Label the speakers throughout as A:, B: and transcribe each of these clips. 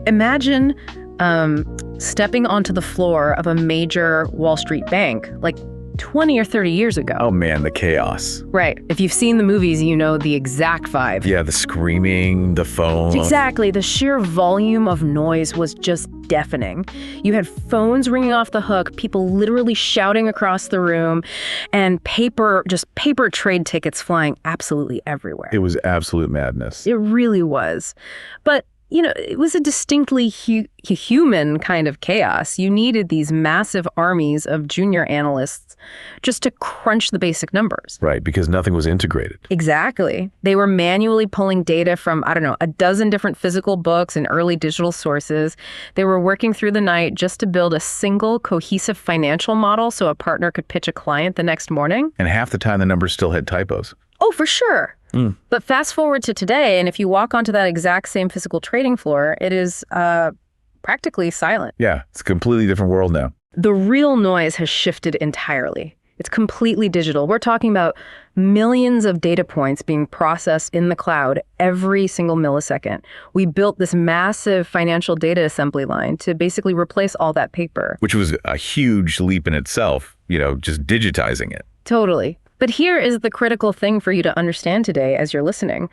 A: Imagine stepping onto the floor of a major Wall Street bank, like 20 or 30 years ago.
B: Oh man, the chaos.
A: Right. If you've seen the movies, you know the exact vibe.
B: Yeah, the screaming, the phone.
A: Exactly. The sheer volume of noise was just deafening. You had phones ringing off the hook, people literally shouting across the room, and paper trade tickets flying absolutely everywhere.
B: It was absolute madness.
A: It really was. But it was a distinctly human kind of chaos. You needed these massive armies of junior analysts just to crunch the basic numbers.
B: Right, because nothing was integrated.
A: Exactly. They were manually pulling data from, a dozen different physical books and early digital sources. They were working through the night just to build a single cohesive financial model so a partner could pitch a client the next morning.
B: And half the time the numbers still had typos.
A: Oh, for sure. But fast forward to today, and if you walk onto that exact same physical trading floor, it is practically silent.
B: Yeah, it's a completely different world now.
A: The real noise has shifted entirely. It's completely digital. We're talking about millions of data points being processed in the cloud every single millisecond. We built this massive financial data assembly line to basically replace all that paper.
B: Which was a huge leap in itself, just digitizing it.
A: Totally. But here is the critical thing for you to understand today as you're listening.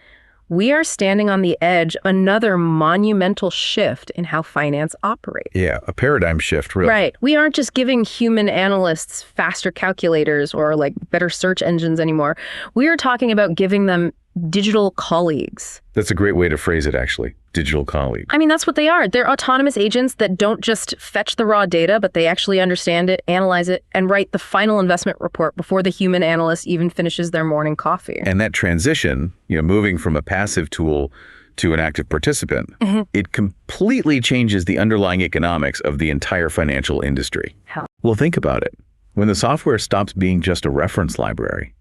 A: We are standing on the edge of another monumental shift in how finance operates.
B: Yeah, a paradigm shift, really.
A: Right. We aren't just giving human analysts faster calculators or better search engines anymore. We are talking about giving them digital colleagues.
B: That's a great way to phrase it, actually. Digital colleagues.
A: That's what they are. They're autonomous agents that don't just fetch the raw data, but they actually understand it, analyze it, and write the final investment report before the human analyst even finishes their morning coffee.
B: And that transition, moving from a passive tool to an active participant, it completely changes the underlying economics of the entire financial industry.
A: How?
B: Well, think about it. When the software stops being just a reference library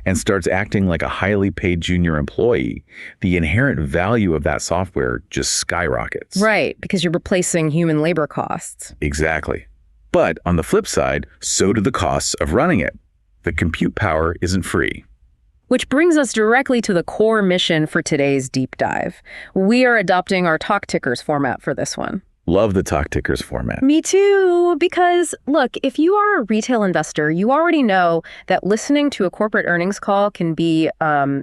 B: and starts acting like a highly paid junior employee, the inherent value of that software just skyrockets.
A: Right, because you're replacing human labor costs.
B: Exactly. But on the flip side, so do the costs of running it. The compute power isn't free.
A: Which brings us directly to the core mission for today's deep dive. We are adopting our talk tickers format for this one.
B: Love the talk tickers format.
A: Me too, because look, if you are a retail investor, you already know that listening to a corporate earnings call can be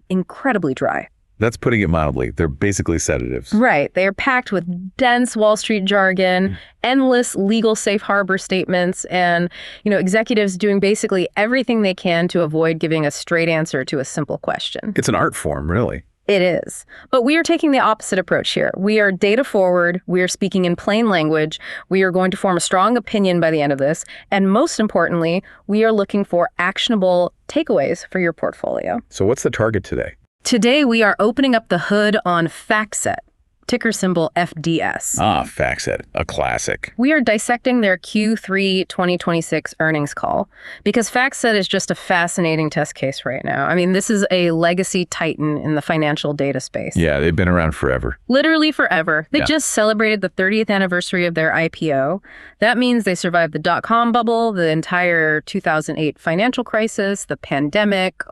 A: incredibly dry.
B: That's putting it mildly. They're basically sedatives.
A: Right. They are packed with dense Wall Street jargon, endless legal safe harbor statements, and, executives doing basically everything they can to avoid giving a straight answer to a simple question.
B: It's an art form, really.
A: It is. But we are taking the opposite approach here. We are data forward. We are speaking in plain language. We are going to form a strong opinion by the end of this. And most importantly, we are looking for actionable takeaways for your portfolio.
B: So what's the target today?
A: Today, we are opening up the hood on FactSet, ticker symbol FDS.
B: FactSet, a classic.
A: We are dissecting their Q3 2026 earnings call because FactSet is just a fascinating test case right now. This is a legacy titan in the financial data space.
B: Yeah, they've been around forever.
A: Literally forever. They just celebrated the 30th anniversary of their IPO. That means they survived the dot-com bubble, the entire 2008 financial crisis, the pandemic,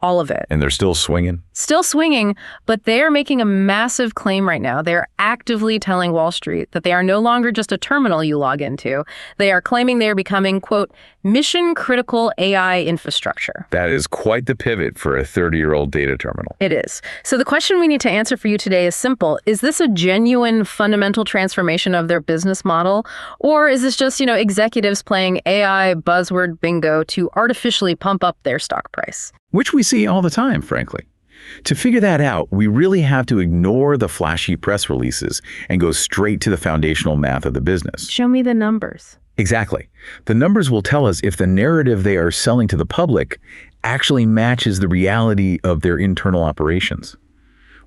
A: all of it.
B: And they're still swinging?
A: Still swinging, but they are making a massive claim right now. They are actively telling Wall Street that they are no longer just a terminal you log into. They are claiming they are becoming, quote, mission-critical AI infrastructure.
B: That is quite the pivot for a 30-year-old data terminal.
A: It is. So the question we need to answer for you today is simple. Is this a genuine fundamental transformation of their business model? Or is this just, executives playing AI buzzword bingo to artificially pump up their stock price?
B: Which we see all the time, frankly. To figure that out, we really have to ignore the flashy press releases and go straight to the foundational math of the business.
A: Show me the numbers.
B: Exactly. The numbers will tell us if the narrative they are selling to the public actually matches the reality of their internal operations.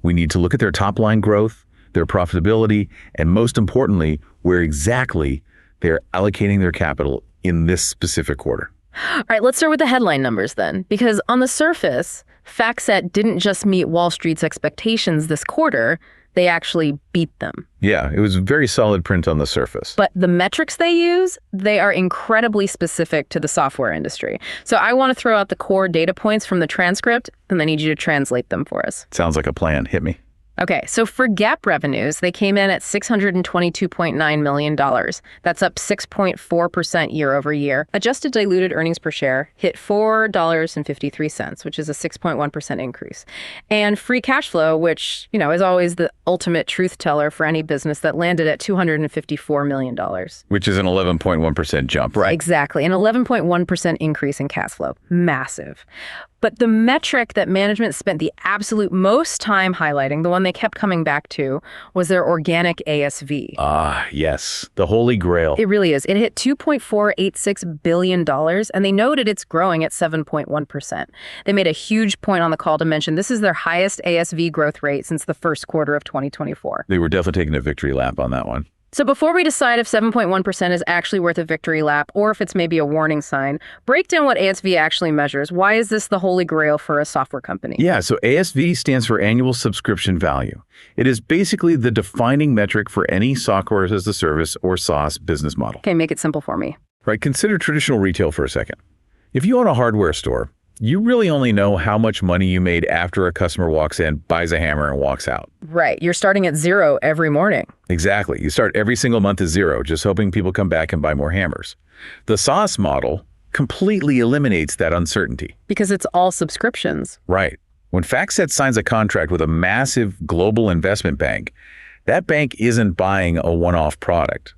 B: We need to look at their top-line growth, their profitability, and most importantly, where exactly they're allocating their capital in this specific quarter.
A: All right, let's start with the headline numbers then, because on the surface, FactSet didn't just meet Wall Street's expectations this quarter, they actually beat them.
B: Yeah, it was a very solid print on the surface.
A: But the metrics they use, they are incredibly specific to the software industry. So I want to throw out the core data points from the transcript, and I need you to translate them for us.
B: Sounds like a plan. Hit me.
A: Okay, so for GAAP revenues, they came in at $622.9 million. That's up 6.4% year over year. Adjusted diluted earnings per share hit $4.53, which is a 6.1% increase. And free cash flow, which, is always the ultimate truth teller for any business, that landed at $254 million.
B: Which is an 11.1% jump, right?
A: Exactly, an 11.1% increase in cash flow. Massive. But the metric that management spent the absolute most time highlighting, the one they kept coming back to, was their organic ASV.
B: Ah, yes. The holy grail.
A: It really is. It hit $2.486 billion, and they noted it's growing at 7.1%. They made a huge point on the call to mention this is their highest ASV growth rate since the first quarter of 2024.
B: They were definitely taking a victory lap on that one.
A: So before we decide if 7.1% is actually worth a victory lap or if it's maybe a warning sign, break down what ASV actually measures. Why is this the holy grail for a software company?
B: Yeah, so ASV stands for annual subscription value. It is basically the defining metric for any software as a service or SaaS business model.
A: Okay, make it simple for me.
B: Right, consider traditional retail for a second. If you own a hardware store, you really only know how much money you made after a customer walks in, buys a hammer, and walks out.
A: Right. You're starting at zero every morning.
B: Exactly. You start every single month at zero, just hoping people come back and buy more hammers. The SaaS model completely eliminates that uncertainty.
A: Because it's all subscriptions.
B: Right. When FactSet signs a contract with a massive global investment bank, that bank isn't buying a one-off product.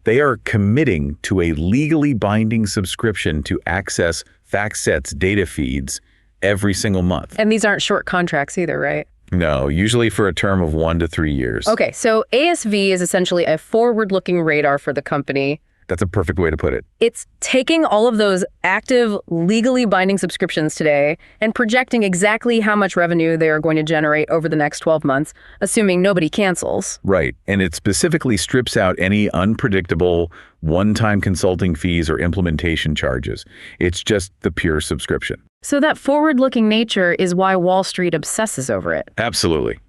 B: They are committing to a legally binding subscription to access FactSet's data feeds every single month.
A: And these aren't short contracts either, right?
B: No, usually for a term of 1 to 3 years.
A: Okay, so ASV is essentially a forward-looking radar for the company.
B: That's a perfect way to put it.
A: It's taking all of those active, legally binding subscriptions today and projecting exactly how much revenue they are going to generate over the next 12 months, assuming nobody cancels.
B: Right, and it specifically strips out any unpredictable one-time consulting fees or implementation charges. It's just the pure subscription.
A: So that forward-looking nature is why Wall Street obsesses over it.
B: Absolutely.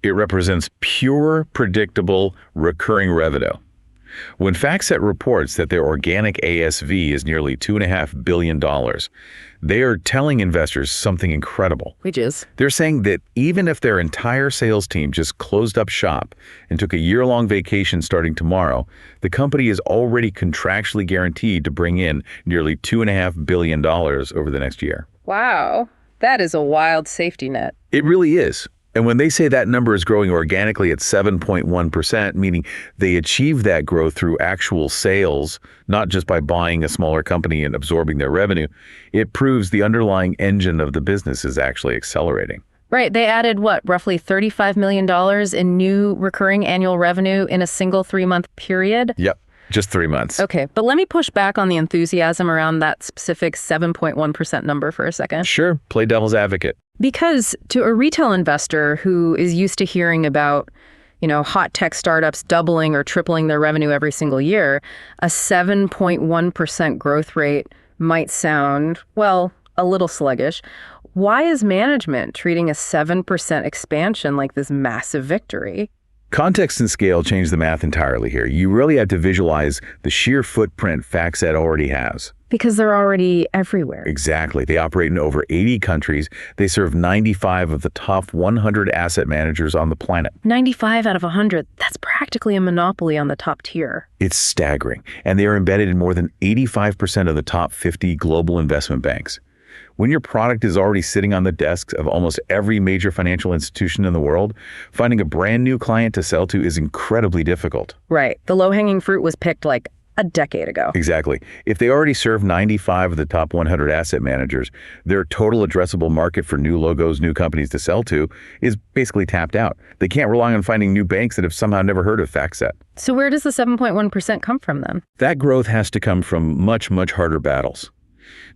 B: It represents pure, predictable, recurring revenue. When FactSet reports that their organic ASV is nearly $2.5 billion, they are telling investors something incredible.
A: Which is?
B: They're saying that even if their entire sales team just closed up shop and took a year-long vacation starting tomorrow, the company is already contractually guaranteed to bring in nearly $2.5 billion over the next year.
A: Wow, that is a wild safety net.
B: It really is. And when they say that number is growing organically at 7.1%, meaning they achieve that growth through actual sales, not just by buying a smaller company and absorbing their revenue, it proves the underlying engine of the business is actually accelerating.
A: Right. They added, roughly $35 million in new recurring annual revenue in a single 3-month period?
B: Yep. Just 3 months.
A: Okay, but let me push back on the enthusiasm around that specific 7.1% number for a second.
B: Sure. Play devil's advocate.
A: Because to a retail investor who is used to hearing about, hot tech startups doubling or tripling their revenue every single year, a 7.1% growth rate might sound, a little sluggish. Why is management treating a 7% expansion like this massive victory?
B: Context and scale change the math entirely here. You really have to visualize the sheer footprint FactSet already has.
A: Because they're already everywhere.
B: Exactly. They operate in over 80 countries. They serve 95 of the top 100 asset managers on the planet.
A: 95 out of 100. That's practically a monopoly on the top tier.
B: It's staggering. And they are embedded in more than 85% of the top 50 global investment banks. When your product is already sitting on the desks of almost every major financial institution in the world, finding a brand new client to sell to is incredibly difficult.
A: Right. The low-hanging fruit was picked like a decade ago.
B: Exactly. If they already serve 95 of the top 100 asset managers, their total addressable market for new logos, new companies to sell to is basically tapped out. They can't rely on finding new banks that have somehow never heard of FactSet.
A: So where does the 7.1% come from then?
B: That growth has to come from much, much harder battles.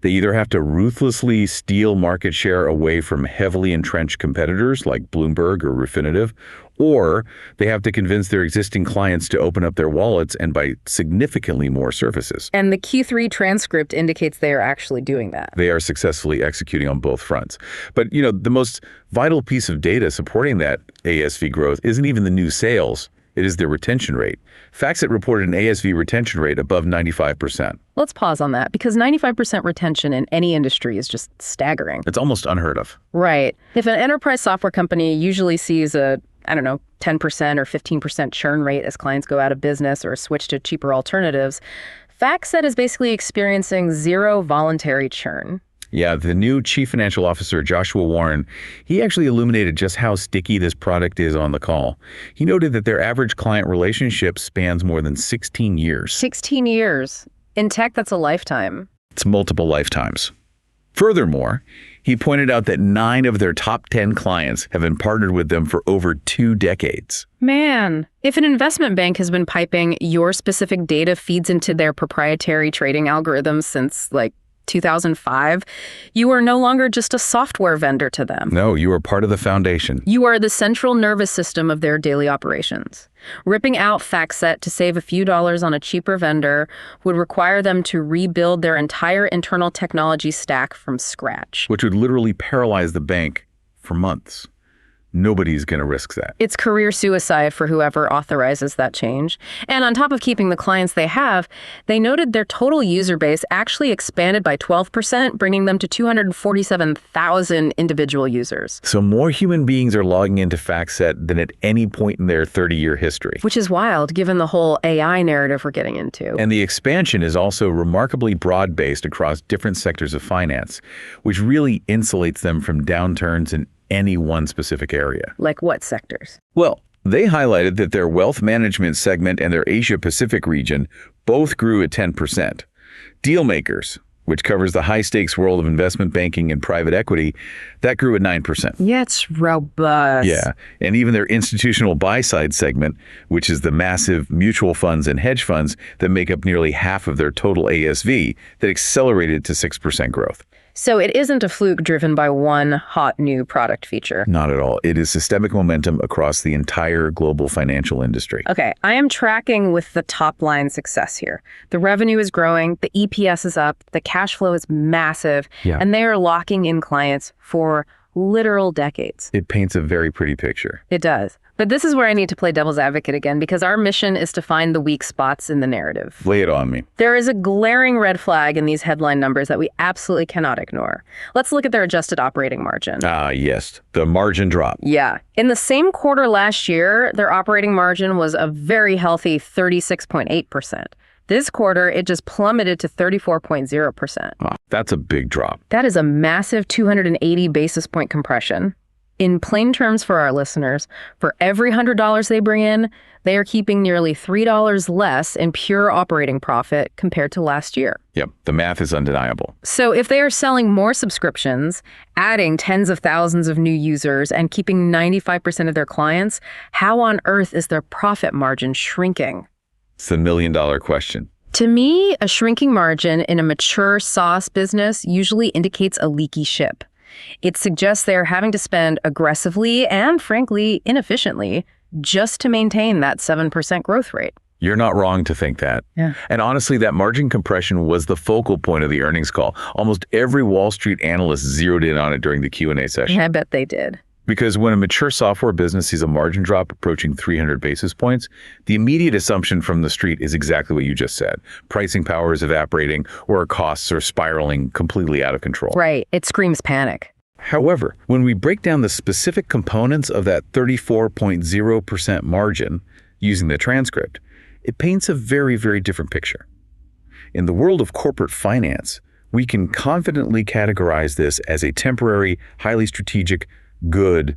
B: They either have to ruthlessly steal market share away from heavily entrenched competitors like Bloomberg or Refinitiv, or they have to convince their existing clients to open up their wallets and buy significantly more services.
A: And the Q3 transcript indicates they are actually doing that.
B: They are successfully executing on both fronts. But, the most vital piece of data supporting that ASV growth isn't even the new sales. It is their retention rate. FactSet reported an ASV retention rate above 95%.
A: Let's pause on that, because 95% retention in any industry is just staggering.
B: It's almost unheard of.
A: Right. If an enterprise software company usually sees a I don't know, 10% or 15% churn rate as clients go out of business or switch to cheaper alternatives, FactSet is basically experiencing zero voluntary churn.
B: Yeah, the new Chief Financial Officer, Joshua Warren, he actually illuminated just how sticky this product is on the call. He noted that their average client relationship spans more than 16 years.
A: 16 years. In tech, that's a lifetime.
B: It's multiple lifetimes. Furthermore, he pointed out that 9 of their top 10 clients have been partnered with them for over 2 decades.
A: Man, if an investment bank has been piping your specific data feeds into their proprietary trading algorithms since, 2005, you are no longer just a software vendor to them.
B: No, you are part of the foundation.
A: You are the central nervous system of their daily operations. Ripping out FactSet to save a few dollars on a cheaper vendor would require them to rebuild their entire internal technology stack from scratch.
B: Which would literally paralyze the bank for months. Nobody's going to risk that.
A: It's career suicide for whoever authorizes that change. And on top of keeping the clients they have, they noted their total user base actually expanded by 12%, bringing them to 247,000 individual users.
B: So more human beings are logging into FactSet than at any point in their 30-year history.
A: Which is wild, given the whole AI narrative we're getting into.
B: And the expansion is also remarkably broad-based across different sectors of finance, which really insulates them from downturns in any one specific area.
A: Like what sectors?
B: Well, they highlighted that their wealth management segment and their Asia-Pacific region both grew at 10%. Dealmakers, which covers the high-stakes world of investment banking and private equity, that grew at 9%.
A: Yeah, it's robust.
B: Yeah, and even their institutional buy-side segment, which is the massive mutual funds and hedge funds that make up nearly half of their total ASV, that accelerated to 6% growth.
A: So it isn't a fluke driven by one hot new product feature.
B: Not at all. It is systemic momentum across the entire global financial industry.
A: Okay, I am tracking with the top line success here. The revenue is growing, the EPS is up, the cash flow is massive, and they are locking in clients for literal decades.
B: It paints a very pretty picture.
A: It does. But this is where I need to play devil's advocate again, because our mission is to find the weak spots in the narrative.
B: Lay it on me.
A: There is a glaring red flag in these headline numbers that we absolutely cannot ignore. Let's look at their adjusted operating margin.
B: Yes, the margin drop.
A: Yeah. In the same quarter last year, their operating margin was a very healthy 36.8%. This quarter, it just plummeted to 34.0%.
B: Oh, that's a big drop.
A: That is a massive 280 basis point compression. In plain terms for our listeners, for every $100 they bring in, they are keeping nearly $3 less in pure operating profit compared to last year.
B: Yep, the math is undeniable.
A: So if they are selling more subscriptions, adding tens of thousands of new users, and keeping 95% of their clients, how on earth is their profit margin shrinking?
B: It's the million-dollar question.
A: To me, a shrinking margin in a mature SaaS business usually indicates a leaky ship. It suggests they're having to spend aggressively and, frankly, inefficiently just to maintain that 7% growth rate.
B: You're not wrong to think that.
A: Yeah.
B: And honestly, that margin compression was the focal point of the earnings call. Almost every Wall Street analyst zeroed in on it during the Q&A session.
A: I bet they did.
B: Because when a mature software business sees a margin drop approaching 300 basis points, the immediate assumption from the street is exactly what you just said. Pricing power is evaporating, or our costs are spiraling completely out of control.
A: Right. It screams panic.
B: However, when we break down the specific components of that 34.0% margin using the transcript, it paints a very, very different picture. In the world of corporate finance, we can confidently categorize this as a temporary, highly strategic, good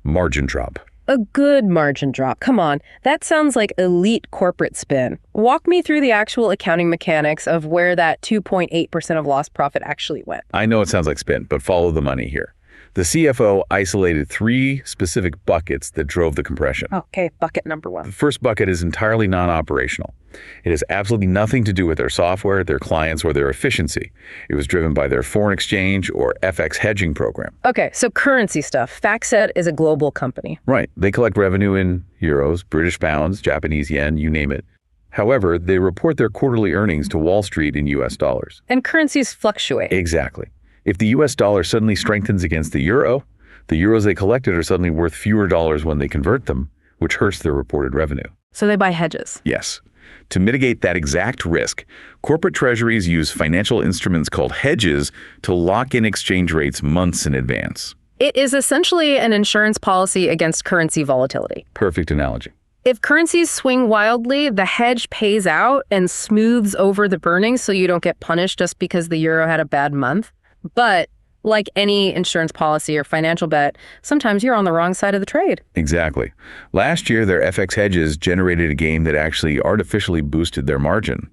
B: margin drop.
A: A good margin drop. Come on, that sounds like elite corporate spin. Walk me through the actual accounting mechanics of where that 2.8% of lost profit actually went.
B: I know it sounds like spin, but follow the money here. The CFO isolated 3 specific buckets that drove the compression.
A: Okay, bucket number 1.
B: The first bucket is entirely non-operational. It has absolutely nothing to do with their software, their clients, or their efficiency. It was driven by their foreign exchange or FX hedging program.
A: Okay, so currency stuff. FactSet is a global company.
B: Right. They collect revenue in euros, British pounds, Japanese yen, you name it. However, they report their quarterly earnings to Wall Street in US dollars.
A: And currencies fluctuate.
B: Exactly. If the US dollar suddenly strengthens against the euros they collected are suddenly worth fewer dollars when they convert them, which hurts their reported revenue.
A: So they buy hedges.
B: Yes. To mitigate that exact risk, corporate treasuries use financial instruments called hedges to lock in exchange rates months in advance.
A: It is essentially an insurance policy against currency volatility.
B: Perfect analogy.
A: If currencies swing wildly, the hedge pays out and smooths over the earnings so you don't get punished just because the euro had a bad month. But like any insurance policy or financial bet, sometimes you're on the wrong side of the trade.
B: Exactly. Last year, their FX hedges generated a gain that actually artificially boosted their margin.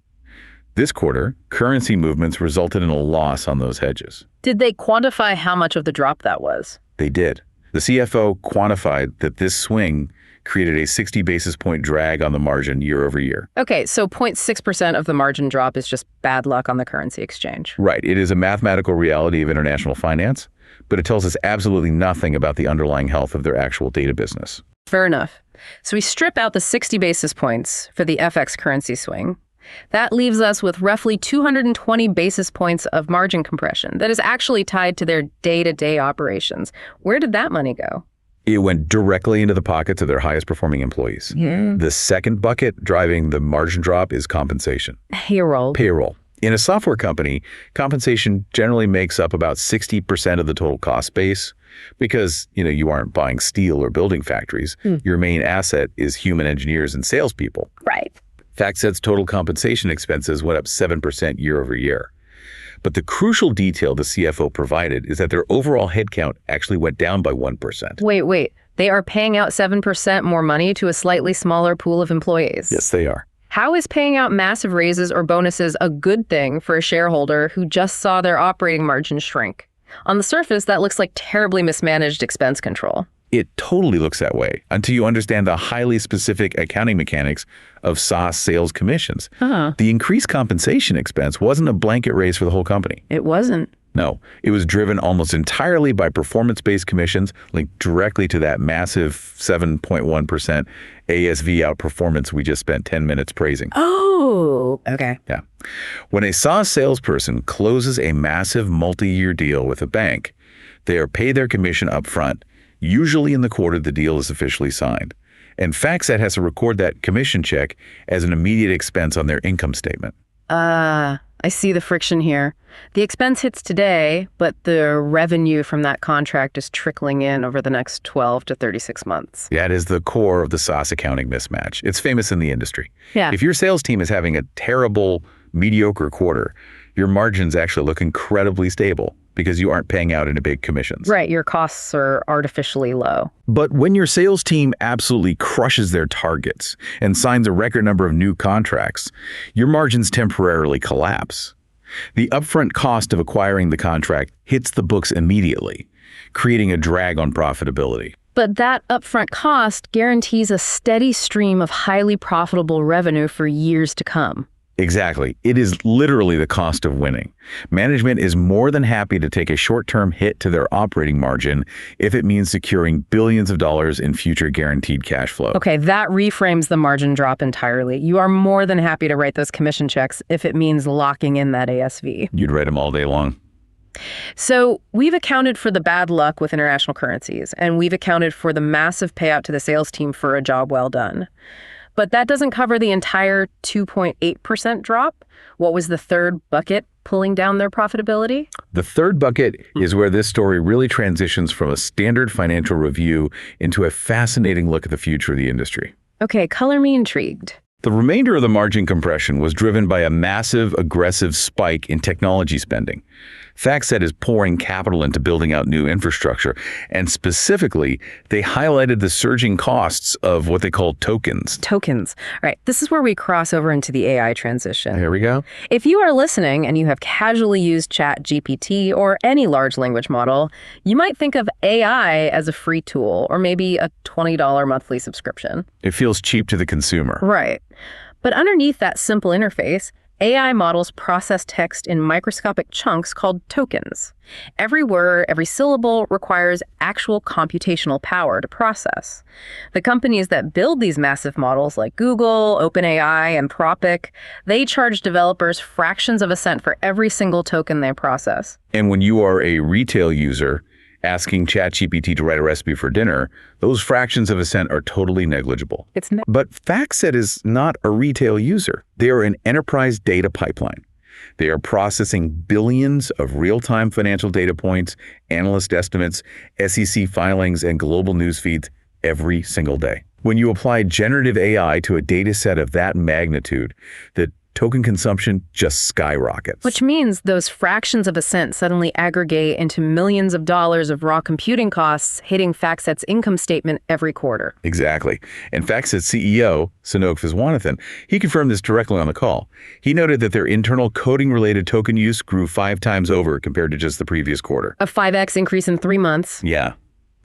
B: This quarter, currency movements resulted in a loss on those hedges.
A: Did they quantify how much of the drop that was?
B: They did. The CFO quantified that this swing created a 60 basis point drag on the margin year over year.
A: Okay, so 0.6% of the margin drop is just bad luck on the currency exchange.
B: Right. It is a mathematical reality of international finance, but it tells us absolutely nothing about the underlying health of their actual data business.
A: Fair enough. So we strip out the 60 basis points for the FX currency swing. That leaves us with roughly 220 basis points of margin compression that is actually tied to their day-to-day operations. Where did that money go?
B: It went directly into the pockets of their highest performing employees.
A: Yeah.
B: The second bucket driving the margin drop is compensation.
A: Payroll.
B: In a software company, compensation generally makes up about 60% of the total cost base because, you aren't buying steel or building factories. Your main asset is human engineers and salespeople.
A: Right.
B: FactSet's total compensation expenses went up 7% year over year. But the crucial detail the CFO provided is that their overall headcount actually went down by 1%.
A: Wait. They are paying out 7% more money to a slightly smaller pool of employees.
B: Yes, they are.
A: How is paying out massive raises or bonuses a good thing for a shareholder who just saw their operating margin shrink? On the surface, that looks like terribly mismanaged expense control.
B: It totally looks that way until you understand the highly specific accounting mechanics of SaaS sales commissions. The increased compensation expense wasn't a blanket raise for the whole company.
A: It wasn't.
B: No, it was driven almost entirely by performance-based commissions linked directly to that massive 7.1% ASV outperformance we just spent 10 minutes praising.
A: Oh, okay.
B: Yeah. When a SaaS salesperson closes a massive multi-year deal with a bank, they are paid their commission up front, usually in the quarter the deal is officially signed. And FactSet has to record that commission check as an immediate expense on their income statement.
A: I see the friction here. The expense hits today, but the revenue from that contract is trickling in over the next 12 to 36 months.
B: That is the core of the SaaS accounting mismatch. It's famous in the industry.
A: Yeah.
B: If your sales team is having a terrible, mediocre quarter, your margins actually look incredibly stable because you aren't paying out any big commissions.
A: Right, your costs are artificially low.
B: But when your sales team absolutely crushes their targets and signs a record number of new contracts, your margins temporarily collapse. The upfront cost of acquiring the contract hits the books immediately, creating a drag on profitability.
A: But that upfront cost guarantees a steady stream of highly profitable revenue for years to come.
B: Exactly. It is literally the cost of winning. Management is more than happy to take a short-term hit to their operating margin if it means securing billions of dollars in future guaranteed cash flow.
A: Okay, that reframes the margin drop entirely. You are more than happy to write those commission checks if it means locking in that ASV.
B: You'd write them all day long.
A: So we've accounted for the bad luck with international currencies, and we've accounted for the massive payout to the sales team for a job well done. But that doesn't cover the entire 2.8% drop. What was the third bucket pulling down their profitability?
B: The third bucket is where this story really transitions from a standard financial review into a fascinating look at the future of the industry.
A: Okay, color me intrigued.
B: The remainder of the margin compression was driven by a massive, aggressive spike in technology spending. FactSet is pouring capital into building out new infrastructure, and specifically, they highlighted the surging costs of what they call tokens.
A: Tokens. All right, this is where we cross over into the AI transition.
B: Here we go.
A: If you are listening and you have casually used ChatGPT or any large language model, you might think of AI as a free tool or maybe a $20 monthly subscription.
B: It feels cheap to the consumer.
A: Right. But underneath that simple interface, AI models process text in microscopic chunks called tokens. Every word, every syllable requires actual computational power to process. The companies that build these massive models like Google, OpenAI, and Anthropic, they charge developers fractions of a cent for every single token they process.
B: And when you are a retail user asking ChatGPT to write a recipe for dinner, those fractions of a cent are totally negligible. But FactSet is not a retail user. They are an enterprise data pipeline. They are processing billions of real-time financial data points, analyst estimates, SEC filings, and global news feeds every single day. When you apply generative AI to a data set of that magnitude, the token consumption just skyrockets.
A: Which means those fractions of a cent suddenly aggregate into millions of dollars of raw computing costs hitting FactSet's income statement every quarter.
B: Exactly. And FactSet's CEO, Sanoke Viswanathan, he confirmed this directly on the call. He noted that their internal coding-related token use grew 5 times over compared to just the previous quarter.
A: A 5x increase in 3 months.
B: Yeah.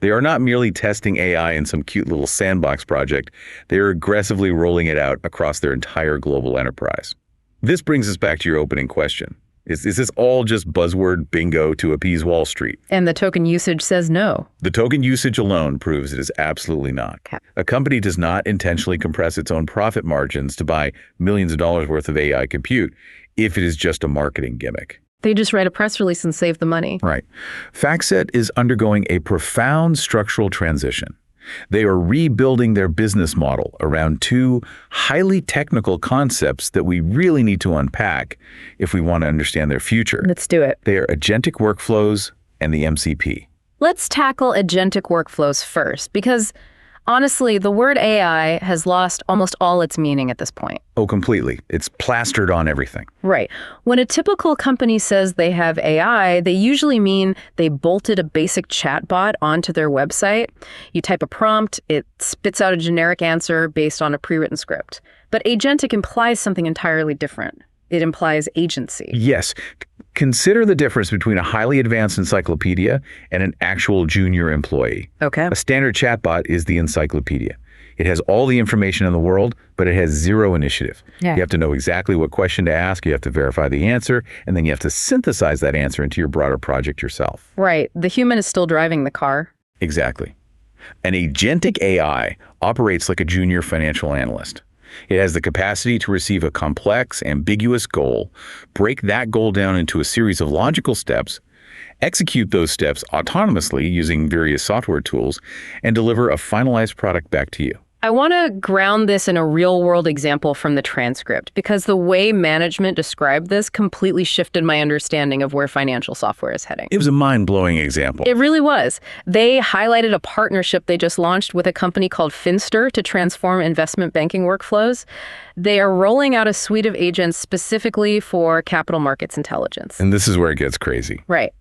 B: They are not merely testing AI in some cute little sandbox project. They are aggressively rolling it out across their entire global enterprise. This brings us back to your opening question. Is this all just buzzword bingo to appease Wall Street?
A: And the token usage says no.
B: The token usage alone proves it is absolutely not.
A: Okay.
B: A company does not intentionally compress its own profit margins to buy millions of dollars worth of AI compute if it is just a marketing gimmick.
A: They just write a press release and save the money.
B: Right. FactSet is undergoing a profound structural transition. They are rebuilding their business model around 2 highly technical concepts that we really need to unpack if we want to understand their future.
A: Let's do it.
B: They are agentic workflows and the MCP.
A: Let's tackle agentic workflows first, because honestly, the word AI has lost almost all its meaning at this point.
B: Oh, completely. It's plastered on everything.
A: Right. When a typical company says they have AI, they usually mean they bolted a basic chatbot onto their website. You type a prompt, it spits out a generic answer based on a pre-written script. But agentic implies something entirely different. It implies agency.
B: Yes. Consider the difference between a highly advanced encyclopedia and an actual junior employee.
A: Okay.
B: A standard chatbot is the encyclopedia. It has all the information in the world, but it has zero initiative.
A: Yeah.
B: You have to know exactly what question to ask, you have to verify the answer, and then you have to synthesize that answer into your broader project yourself.
A: Right. The human is still driving the car.
B: Exactly. An agentic AI operates like a junior financial analyst. It has the capacity to receive a complex, ambiguous goal, break that goal down into a series of logical steps, execute those steps autonomously using various software tools, and deliver a finalized product back to you.
A: I want to ground this in a real-world example from the transcript, because the way management described this completely shifted my understanding of where financial software is heading.
B: It was a mind-blowing example.
A: It really was. They highlighted a partnership they just launched with a company called Finster to transform investment banking workflows. They are rolling out a suite of agents specifically for capital markets intelligence.
B: And this is where it gets crazy.
A: Right.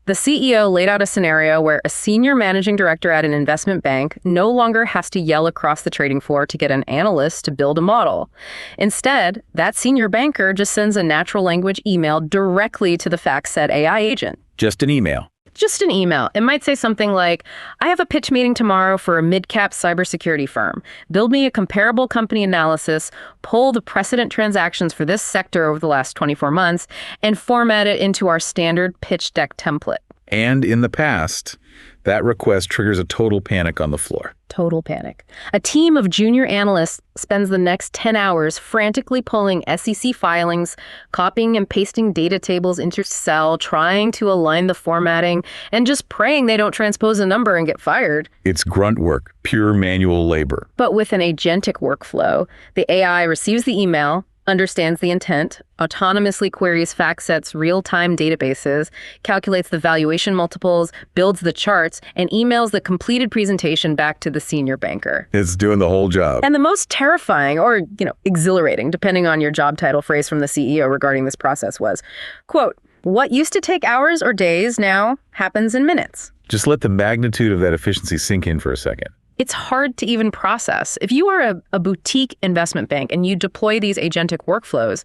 A: The CEO laid out a scenario where a senior managing director at an investment bank no longer has to yell across the trading floor to get an analyst to build a model. Instead, that senior banker just sends a natural language email directly to the FactSet AI agent.
B: Just an email.
A: Just an email. It might say something like, I have a pitch meeting tomorrow for a mid-cap cybersecurity firm. Build me a comparable company analysis, pull the precedent transactions for this sector over the last 24 months, and format it into our standard pitch deck template.
B: And in the past, that request triggers a total panic on the floor.
A: Total panic. A team of junior analysts spends the next 10 hours frantically pulling SEC filings, copying and pasting data tables into Excel, trying to align the formatting, and just praying they don't transpose a number and get fired.
B: It's grunt work, pure manual labor.
A: But with an agentic workflow, the AI receives the email, understands the intent, autonomously queries FactSet's real-time databases, calculates the valuation multiples, builds the charts, and emails the completed presentation back to the senior banker.
B: It's doing the whole job.
A: And the most terrifying, or, exhilarating, depending on your job title, phrase from the CEO regarding this process was, quote, what used to take hours or days now happens in minutes.
B: Just let the magnitude of that efficiency sink in for a second.
A: It's hard to even process. If you are a boutique investment bank and you deploy these agentic workflows,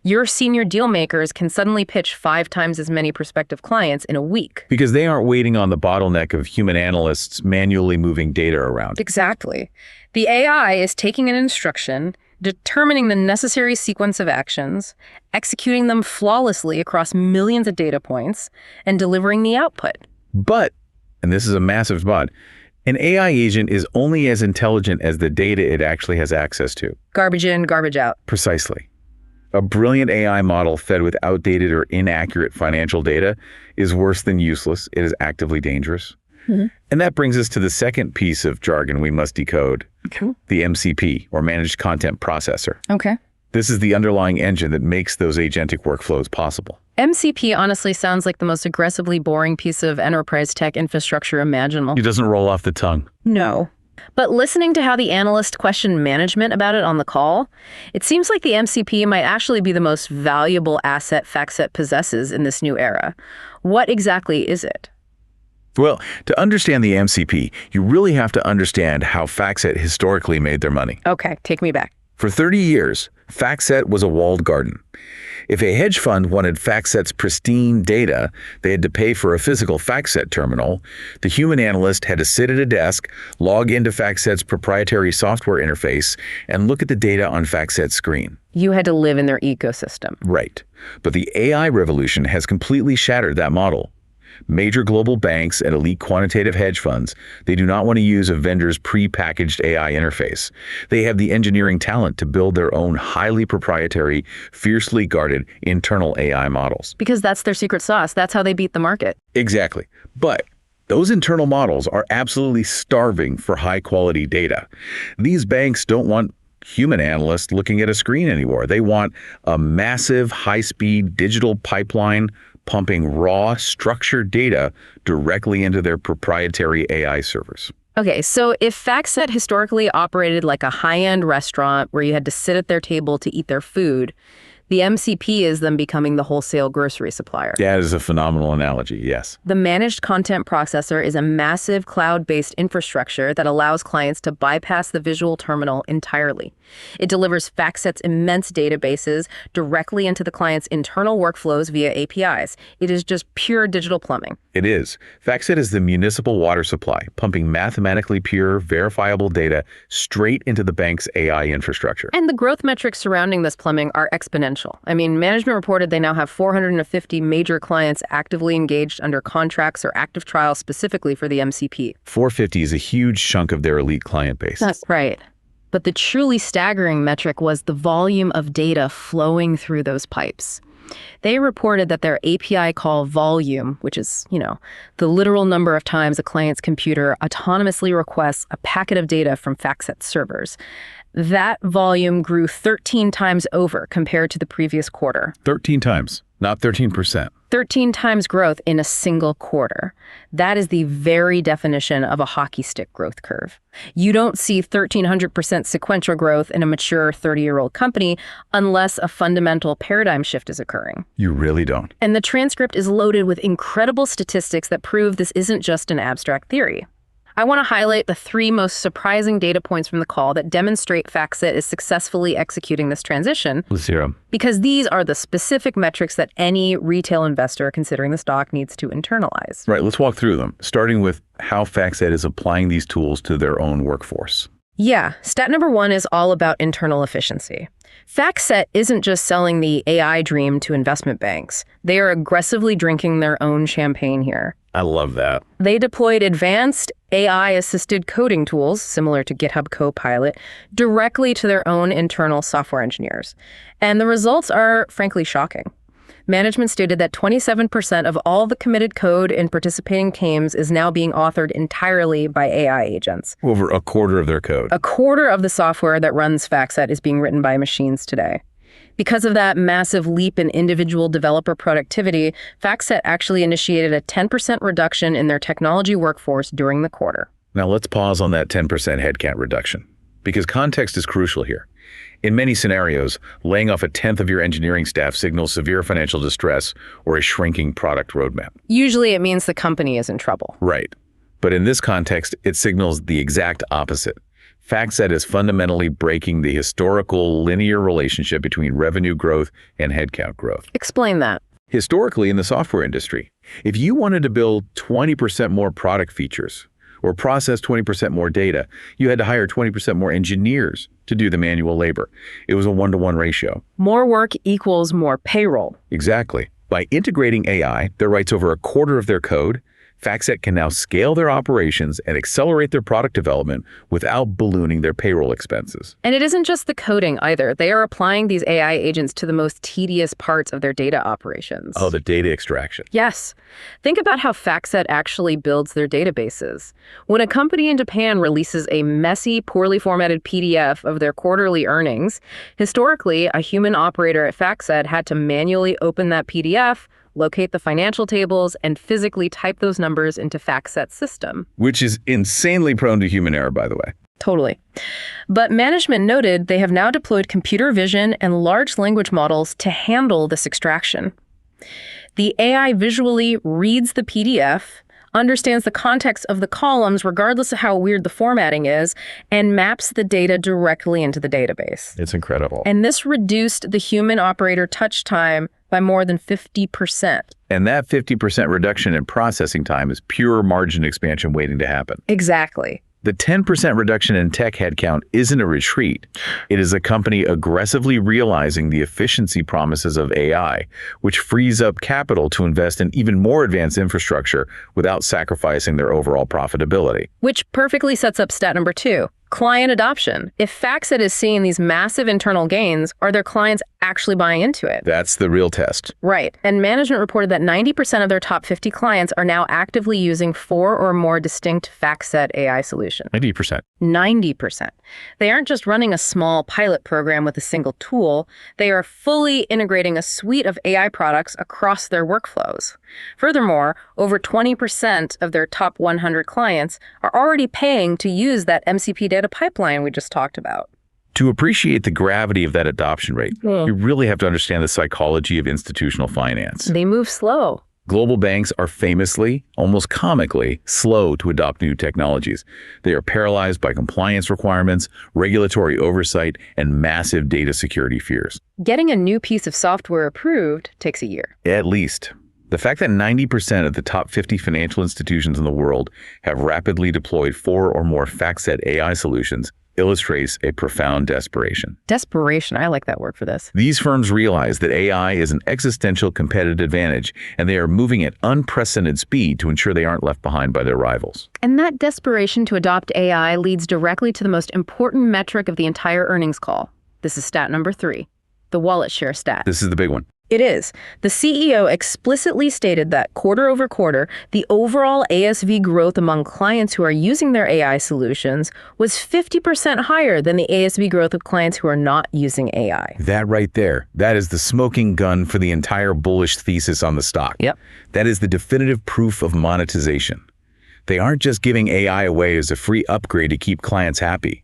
A: your senior deal makers can suddenly pitch 5 times as many prospective clients in a week.
B: Because they aren't waiting on the bottleneck of human analysts manually moving data around.
A: Exactly. The AI is taking an instruction, determining the necessary sequence of actions, executing them flawlessly across millions of data points, and delivering the output.
B: But, and this is a massive but, an AI agent is only as intelligent as the data it actually has access to.
A: Garbage in, garbage out.
B: Precisely. A brilliant AI model fed with outdated or inaccurate financial data is worse than useless. It is actively dangerous. Mm-hmm. And that brings us to the second piece of jargon we must decode, the MCP, or Managed Content Processor.
A: Okay.
B: This is the underlying engine that makes those agentic workflows possible.
A: MCP honestly sounds like the most aggressively boring piece of enterprise tech infrastructure imaginable.
B: It doesn't roll off the tongue.
A: No. But listening to how the analyst questioned management about it on the call, it seems like the MCP might actually be the most valuable asset FactSet possesses in this new era. What exactly is it?
B: Well, to understand the MCP, you really have to understand how FactSet historically made their money.
A: Okay, take me back.
B: For 30 years, FactSet was a walled garden. If a hedge fund wanted FactSet's pristine data, they had to pay for a physical FactSet terminal. The human analyst had to sit at a desk, log into FactSet's proprietary software interface, and look at the data on FactSet's screen.
A: You had to live in their ecosystem.
B: Right. But the AI revolution has completely shattered that model. Major global banks and elite quantitative hedge funds, they do not want to use a vendor's pre-packaged AI interface. They have the engineering talent to build their own highly proprietary, fiercely guarded internal AI models.
A: Because that's their secret sauce. That's how they beat the market.
B: Exactly. But those internal models are absolutely starving for high-quality data. These banks don't want human analysts looking at a screen anymore. They want a massive, high-speed digital pipeline pumping raw, structured data directly into their proprietary AI servers.
A: Okay, so if FactSet historically operated like a high-end restaurant where you had to sit at their table to eat their food, the MCP is them becoming the wholesale grocery supplier.
B: That is a phenomenal analogy, yes.
A: The managed content processor is a massive cloud-based infrastructure that allows clients to bypass the visual terminal entirely. It delivers FactSet's immense databases directly into the client's internal workflows via APIs. It is just pure digital plumbing.
B: It is. FactSet is the municipal water supply, pumping mathematically pure, verifiable data straight into the bank's AI infrastructure.
A: And the growth metrics surrounding this plumbing are exponential. I mean, management reported they now have 450 major clients actively engaged under contracts or active trials specifically for the MCP.
B: 450 is a huge chunk of their elite client base.
A: That's right. But the truly staggering metric was the volume of data flowing through those pipes. They reported that their API call volume, which is, the literal number of times a client's computer autonomously requests a packet of data from FactSet servers, that volume grew 13 times over compared to the previous quarter.
B: 13 times, not 13%.
A: 13 times growth in a single quarter. That is the very definition of a hockey stick growth curve. You don't see 1,300% sequential growth in a mature 30-year-old company unless a fundamental paradigm shift is occurring.
B: You really don't.
A: And the transcript is loaded with incredible statistics that prove this isn't just an abstract theory. I want to highlight the 3 most surprising data points from the call that demonstrate FactSet is successfully executing this transition.
B: Let's hear 'em.
A: Because these are the specific metrics that any retail investor considering the stock needs to internalize.
B: Right, let's walk through them, starting with how FactSet is applying these tools to their own workforce.
A: Yeah, stat number 1 is all about internal efficiency. FactSet isn't just selling the AI dream to investment banks. They are aggressively drinking their own champagne here.
B: I love that.
A: They deployed advanced AI-assisted coding tools, similar to GitHub Copilot, directly to their own internal software engineers. And the results are, frankly, shocking. Management stated that 27% of all the committed code in participating teams is now being authored entirely by AI agents.
B: Over a quarter of their code.
A: A quarter of the software that runs FactSet is being written by machines today. Because of that massive leap in individual developer productivity, FactSet actually initiated a 10% reduction in their technology workforce during the quarter.
B: Now let's pause on that 10% headcount reduction, because context is crucial here. In many scenarios, laying off a tenth of your engineering staff signals severe financial distress or a shrinking product roadmap.
A: Usually it means the company is in trouble.
B: Right. But in this context, it signals the exact opposite. FactSet is fundamentally breaking the historical linear relationship between revenue growth and headcount growth.
A: Explain that.
B: Historically, in the software industry, if you wanted to build 20% more product features or process 20% more data, you had to hire 20% more engineers to do the manual labor. It was a 1-to-1 ratio.
A: More work equals more payroll.
B: Exactly. By integrating AI that writes over a quarter of their code, FactSet can now scale their operations and accelerate their product development without ballooning their payroll expenses.
A: And it isn't just the coding either. They are applying these AI agents to the most tedious parts of their data operations.
B: Oh, the data extraction.
A: Yes. Think about how FactSet actually builds their databases. When a company in Japan releases a messy, poorly formatted PDF of their quarterly earnings, historically, a human operator at FactSet had to manually open that PDF, locate the financial tables, and physically type those numbers into FactSet's system.
B: Which is insanely prone to human error, by the way.
A: Totally. But management noted they have now deployed computer vision and large language models to handle this extraction. The AI visually reads the PDF, understands the context of the columns regardless of how weird the formatting is, and maps the data directly into the database.
B: It's incredible.
A: And this reduced the human operator touch time by more than 50%.
B: And that 50% reduction in processing time is pure margin expansion waiting to happen.
A: Exactly.
B: The 10% reduction in tech headcount isn't a retreat. It is a company aggressively realizing the efficiency promises of AI, which frees up capital to invest in even more advanced infrastructure without sacrificing their overall profitability.
A: Which perfectly sets up stat number 2. Client adoption. If FactSet is seeing these massive internal gains, are their clients actually buying into it?
B: That's the real test.
A: Right. And management reported that 90% of their top 50 clients are now actively using 4 or more distinct FactSet AI solutions.
B: 90%.
A: 90%. They aren't just running a small pilot program with a single tool. They are fully integrating a suite of AI products across their workflows. Furthermore, over 20% of their top 100 clients are already paying to use that MCP data pipeline we just talked about.
B: To appreciate the gravity of that adoption rate, you really have to understand the psychology of institutional finance.
A: They move slow.
B: Global banks are famously, almost comically, slow to adopt new technologies. They are paralyzed by compliance requirements, regulatory oversight, and massive data security fears.
A: Getting a new piece of software approved takes a year.
B: At least. The fact that 90% of the top 50 financial institutions in the world have rapidly deployed 4 or more FactSet AI solutions illustrates a profound desperation.
A: Desperation, I like that word for this.
B: These firms realize that AI is an existential competitive advantage, and they are moving at unprecedented speed to ensure they aren't left behind by their rivals.
A: And that desperation to adopt AI leads directly to the most important metric of the entire earnings call. This is stat number 3, the wallet share stat.
B: This is the big one.
A: It is. The CEO explicitly stated that quarter over quarter, the overall ASV growth among clients who are using their AI solutions was 50% higher than the ASV growth of clients who are not using AI.
B: That right there, that is the smoking gun for the entire bullish thesis on the stock.
A: Yep.
B: That is the definitive proof of monetization. They aren't just giving AI away as a free upgrade to keep clients happy.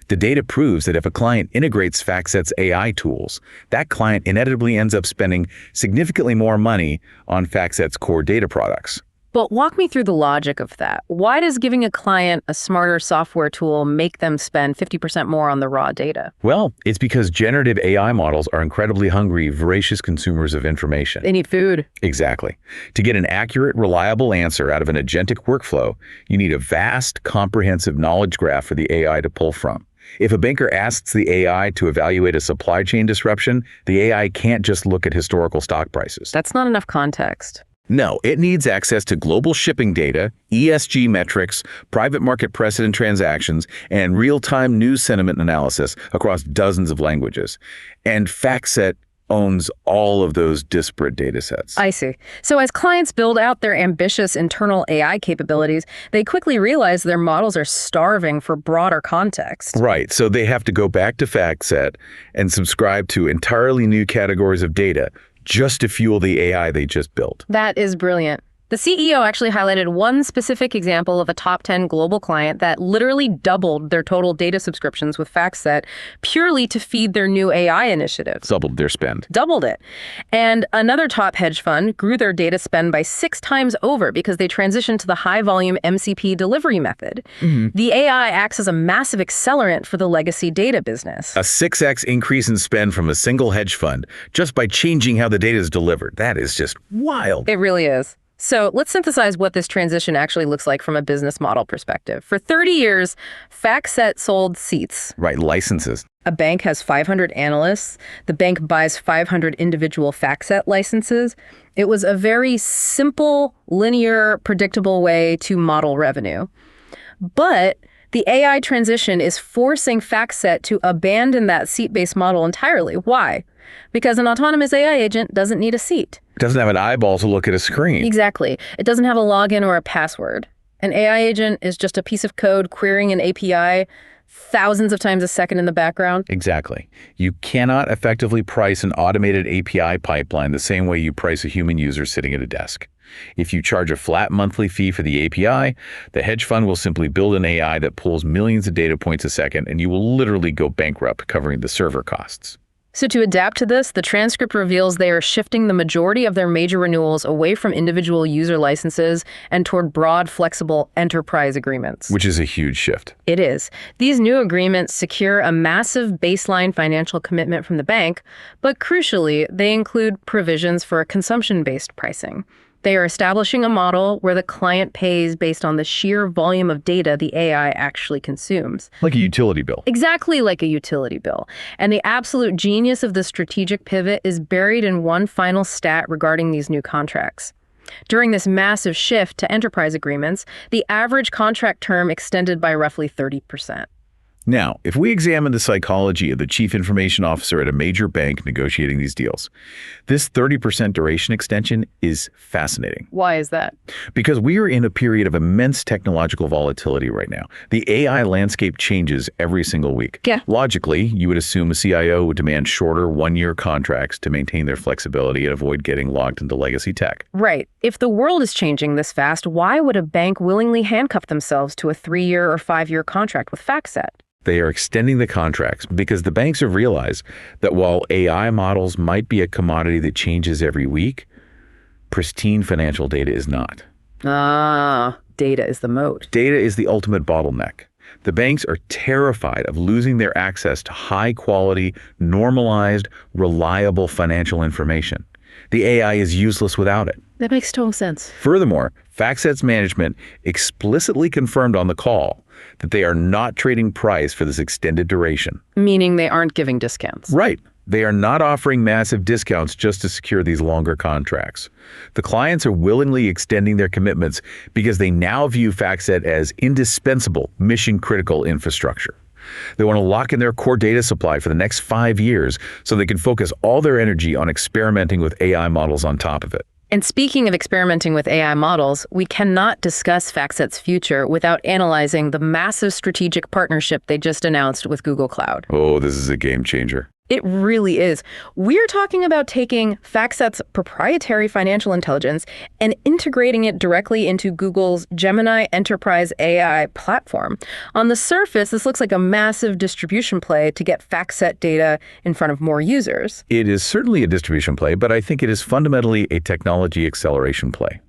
B: The data proves that if a client integrates FactSet's AI tools, that client inevitably ends up spending significantly more money on FactSet's core data products.
A: But walk me through the logic of that. Why does giving a client a smarter software tool make them spend 50% more on the raw data?
B: Well, it's because generative AI models are incredibly hungry, voracious consumers of information.
A: They need food.
B: Exactly. To get an accurate, reliable answer out of an agentic workflow, you need a vast, comprehensive knowledge graph for the AI to pull from. If a banker asks the AI to evaluate a supply chain disruption, the AI can't just look at historical stock prices.
A: That's not enough context.
B: No, it needs access to global shipping data, ESG metrics, private market precedent transactions, and real-time news sentiment analysis across dozens of languages. And FactSet owns all of those disparate data sets.
A: I see. So as clients build out their ambitious internal AI capabilities, they quickly realize their models are starving for broader context.
B: Right. So they have to go back to FactSet and subscribe to entirely new categories of data just to fuel the AI they just built.
A: That is brilliant. The CEO actually highlighted one specific example of a top 10 global client that literally doubled their total data subscriptions with FactSet purely to feed their new AI initiatives.
B: Doubled their spend.
A: Doubled it. And another top hedge fund grew their data spend by 6 times over because they transitioned to the high-volume MCP delivery method. The AI acts as a massive accelerant for the legacy data business.
B: A 6x increase in spend from a single hedge fund just by changing how the data is delivered. That is just wild.
A: It really is. So let's synthesize what this transition actually looks like from a business model perspective. For 30 years, FactSet sold seats.
B: Right, licenses.
A: A bank has 500 analysts. The bank buys 500 individual FactSet licenses. It was a very simple, linear, predictable way to model revenue. But the AI transition is forcing FactSet to abandon that seat-based model entirely. Why? Because an autonomous AI agent doesn't need a seat.
B: It doesn't have an eyeball to look at a screen.
A: Exactly. It doesn't have a login or a password. An AI agent is just a piece of code querying an API thousands of times a second in the background.
B: Exactly. You cannot effectively price an automated API pipeline the same way you price a human user sitting at a desk. If you charge a flat monthly fee for the API, the hedge fund will simply build an AI that pulls millions of data points a second, and you will literally go bankrupt covering the server costs.
A: So to adapt to this, the transcript reveals they are shifting the majority of their major renewals away from individual user licenses and toward broad, flexible enterprise agreements.
B: Which is a huge shift.
A: It is. These new agreements secure a massive baseline financial commitment from the bank, but crucially, they include provisions for a consumption-based pricing. They are establishing a model where the client pays based on the sheer volume of data the AI actually consumes.
B: Like a utility bill.
A: Exactly like a utility bill. And the absolute genius of the strategic pivot is buried in one final stat regarding these new contracts. During this massive shift to enterprise agreements, the average contract term extended by roughly 30%.
B: Now, if we examine the psychology of the chief information officer at a major bank negotiating these deals, this 30% duration extension is fascinating.
A: Why is that?
B: Because we are in a period of immense technological volatility right now. The AI landscape changes every single week.
A: Yeah.
B: Logically, you would assume a CIO would demand shorter one-year contracts to maintain their flexibility and avoid getting locked into legacy tech.
A: Right. If the world is changing this fast, why would a bank willingly handcuff themselves to a 3-year or 5-year contract with FactSet?
B: They are extending the contracts because the banks have realized that while AI models might be a commodity that changes every week, pristine financial data is not.
A: Data is the moat.
B: Data is the ultimate bottleneck. The banks are terrified of losing their access to high-quality, normalized, reliable financial information. The AI is useless without it.
A: That makes total sense.
B: Furthermore, FactSet's management explicitly confirmed on the call that they are not trading price for this extended duration.
A: Meaning they aren't giving discounts.
B: Right. They are not offering massive discounts just to secure these longer contracts. The clients are willingly extending their commitments because they now view FactSet as indispensable, mission-critical infrastructure. They want to lock in their core data supply for the next 5 years so they can focus all their energy on experimenting with AI models on top of it.
A: And speaking of experimenting with AI models, we cannot discuss FactSet's future without analyzing the massive strategic partnership they just announced with Google Cloud.
B: Oh, this is a game changer.
A: It really is. We're talking about taking FactSet's proprietary financial intelligence and integrating it directly into Google's Gemini Enterprise AI platform. On the surface, this looks like a massive distribution play to get FactSet data in front of more users.
B: It is certainly a distribution play, but I think it is fundamentally a technology acceleration play.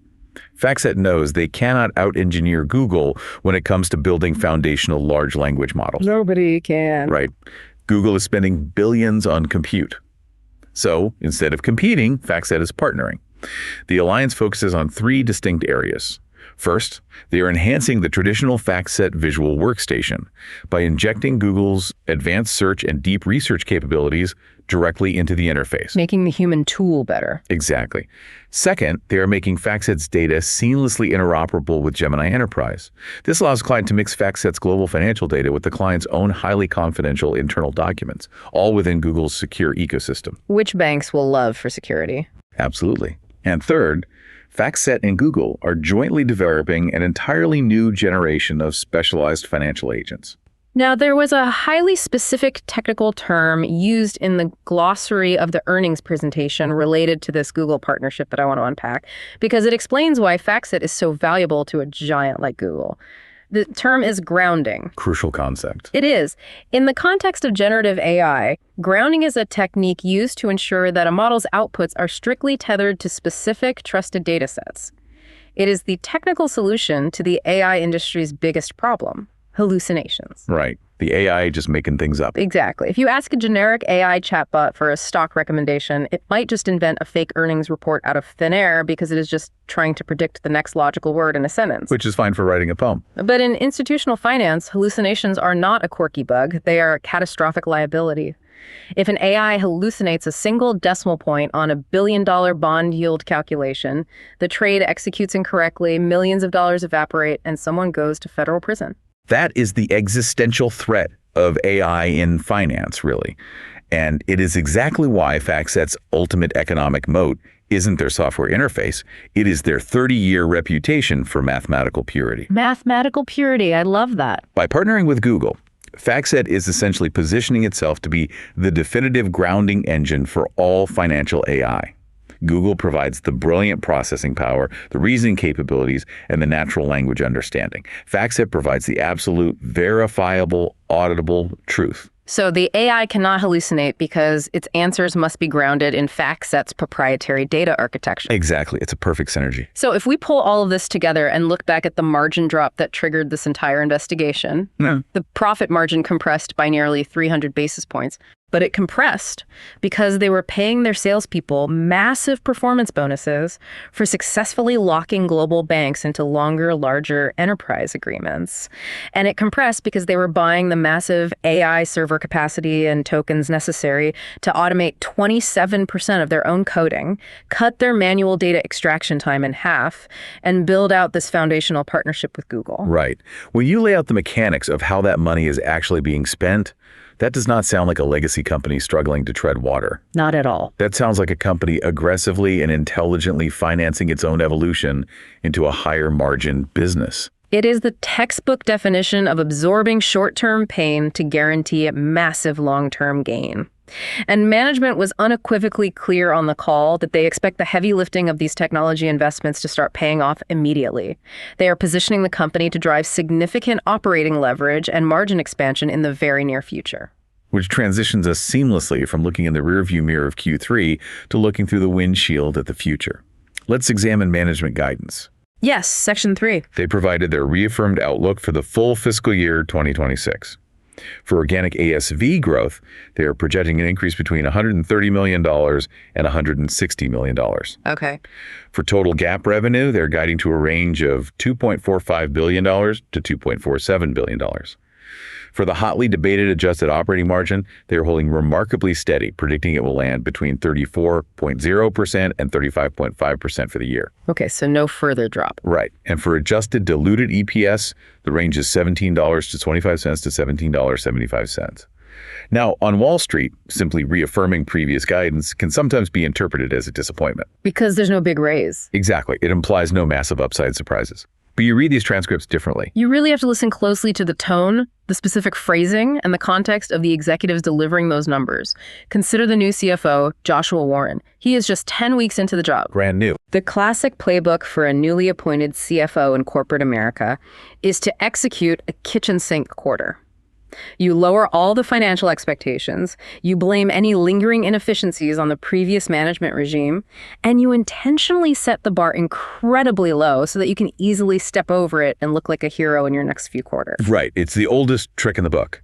B: FactSet knows they cannot out-engineer Google when it comes to building foundational large language models.
A: Nobody can.
B: Right. Google is spending billions on compute. So instead of competing, FactSet is partnering. The alliance focuses on 3 distinct areas. First, they are enhancing the traditional FactSet visual workstation by injecting Google's advanced search and deep research capabilities directly into the interface.
A: Making the human tool better.
B: Exactly. Second, they are making FactSet's data seamlessly interoperable with Gemini Enterprise. This allows a client to mix FactSet's global financial data with the client's own highly confidential internal documents, all within Google's secure ecosystem.
A: Which banks will love for security.
B: Absolutely. And third, FactSet and Google are jointly developing an entirely new generation of specialized financial agents.
A: Now, there was a highly specific technical term used in the glossary of the earnings presentation related to this Google partnership that I want to unpack, because it explains why FactSet is so valuable to a giant like Google. The term is grounding.
B: Crucial concept.
A: It is. In the context of generative AI, grounding is a technique used to ensure that a model's outputs are strictly tethered to specific trusted data sets. It is the technical solution to the AI industry's biggest problem. hallucinations.
B: Right. The AI just making things up.
A: Exactly. If you ask a generic AI chatbot for a stock recommendation, it might just invent a fake earnings report out of thin air because it is just trying to predict the next logical word in a sentence.
B: Which is fine for writing a poem.
A: But in institutional finance, hallucinations are not a quirky bug. They are a catastrophic liability. If an AI hallucinates a single decimal point on a billion-dollar bond yield calculation, the trade executes incorrectly, millions of dollars evaporate, and someone goes to federal prison.
B: That is the existential threat of AI in finance, really. And it is exactly why FactSet's ultimate economic moat isn't their software interface. It is their 30-year reputation for mathematical purity.
A: Mathematical purity, I love that.
B: By partnering with Google, FactSet is essentially positioning itself to be the definitive grounding engine for all financial AI. Google provides the brilliant processing power, the reasoning capabilities, and the natural language understanding. FactSet provides the absolute, verifiable, auditable truth.
A: So the AI cannot hallucinate because its answers must be grounded in FactSet's proprietary data architecture.
B: Exactly. It's a perfect synergy.
A: So if we pull all of this together and look back at the margin drop that triggered this entire investigation, the profit margin compressed by nearly 300 basis points. But it compressed because they were paying their salespeople massive performance bonuses for successfully locking global banks into longer, larger enterprise agreements. And it compressed because they were buying the massive AI server capacity and tokens necessary to automate 27% of their own coding, cut their manual data extraction time in half, and build out this foundational partnership with Google.
B: Right. When you lay out the mechanics of how that money is actually being spent, that does not sound like a legacy company struggling to tread water.
A: Not at all.
B: That sounds like a company aggressively and intelligently financing its own evolution into a higher margin business.
A: It is the textbook definition of absorbing short-term pain to guarantee a massive long-term gain. And management was unequivocally clear on the call that they expect the heavy lifting of these technology investments to start paying off immediately. They are positioning the company to drive significant operating leverage and margin expansion in the very near future.
B: Which transitions us seamlessly from looking in the rearview mirror of Q3 to looking through the windshield at the future. Let's examine management guidance.
A: Yes, Section 3.
B: They provided their reaffirmed outlook for the full fiscal year 2026. For organic ASV growth, they are projecting an increase between $130 million and $160 million.
A: Okay.
B: For total GAAP revenue, they're guiding to a range of $2.45 billion to $2.47 billion. For the hotly debated adjusted operating margin, they are holding remarkably steady, predicting it will land between 34.0% and 35.5% for the year.
A: Okay, so no further drop.
B: Right. And for adjusted diluted EPS, the range is $17.25 to $17.75. Now, on Wall Street, simply reaffirming previous guidance can sometimes be interpreted as a disappointment.
A: Because there's no big raise.
B: Exactly. It implies no massive upside surprises. But you read these transcripts differently.
A: You really have to listen closely to the tone, the specific phrasing, and the context of the executives delivering those numbers. Consider the new CFO, Joshua Warren. He is just 10 weeks into the job.
B: Brand new.
A: The classic playbook for a newly appointed CFO in corporate America is to execute a kitchen sink quarter. You lower all the financial expectations, you blame any lingering inefficiencies on the previous management regime, and you intentionally set the bar incredibly low so that you can easily step over it and look like a hero in your next few quarters.
B: Right. It's the oldest trick in the book.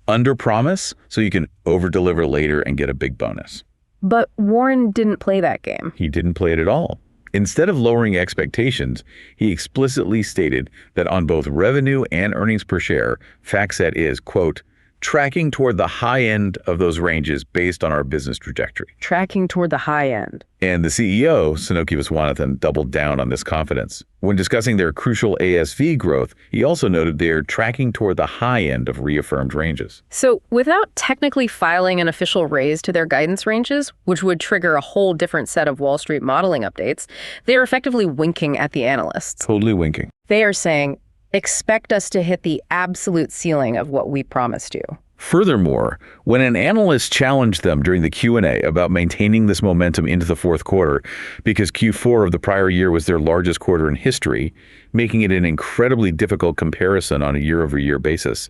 B: Under-promise so you can over-deliver later and get a big bonus.
A: But Warren didn't play that game.
B: He didn't play it at all. Instead of lowering expectations, he explicitly stated that on both revenue and earnings per share, FactSet is, quote, tracking toward the high end of those ranges based on our business trajectory.
A: Tracking toward the high end.
B: And the CEO, Sanoki Viswanathan, doubled down on this confidence. When discussing their crucial ASV growth, he also noted they're tracking toward the high end of reaffirmed ranges.
A: So without technically filing an official raise to their guidance ranges, which would trigger a whole different set of Wall Street modeling updates, they're effectively winking at the analysts.
B: Totally winking.
A: They are saying, expect us to hit the absolute ceiling of what we promised you.
B: Furthermore, when an analyst challenged them during the Q&A about maintaining this momentum into the fourth quarter, because Q4 of the prior year was their largest quarter in history, making it an incredibly difficult comparison on a year-over-year basis,